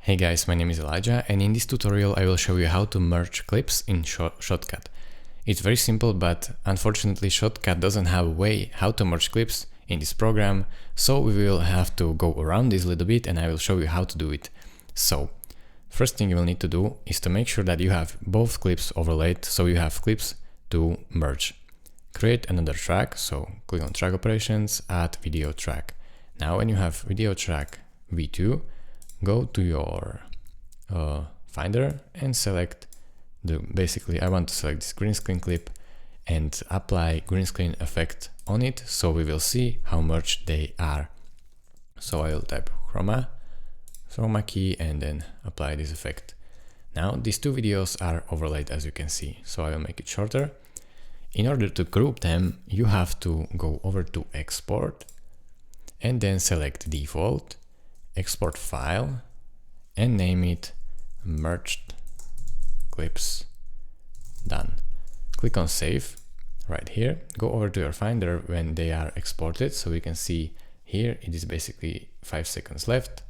Hey guys, my name is Elijah, and in this tutorial I will show you how to merge clips in Shotcut. It's very simple, but unfortunately Shotcut doesn't have a way how to merge clips in this program, so we will have to go around this a little bit and I will show you how to do it. So, first thing you will need to do is to make sure that you have both clips overlaid, so you have clips to merge. Create another track, so click on track operations, add video track. Now when you have video track V2, go to your Finder and select basically I want to select this green screen clip and apply green screen effect on it, so we will see how merged they are. So I will type chroma key and then apply this effect. Now these two videos are overlaid, as you can see, so I will make it shorter. In order to group them, you have to go over to export and then select default, export file and name it merged clips. Done. Click on save right here. Go over to your Finder when they are exported, so we can see here it is basically 5 seconds left.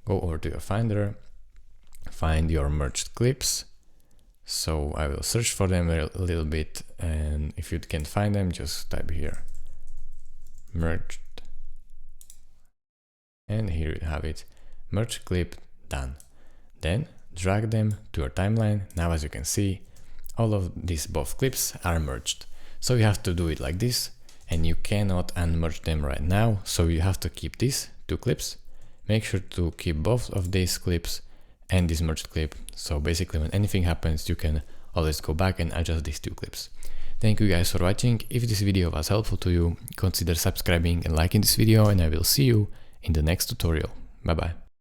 Go over to your Finder, find your merged clips. So I will search for them a little bit, and if you can't find them, just type here merged, and here you have it, merge clip, done. Then drag them to your timeline. Now as you can see, all of these both clips are merged. So you have to do it like this, and you cannot unmerge them right now, so you have to keep these two clips. Make sure to keep both of these clips and this merged clip, so basically when anything happens you can always go back and adjust these two clips. Thank you guys for watching. If this video was helpful to you, consider subscribing and liking this video, and I will see you in the next tutorial. Bye bye.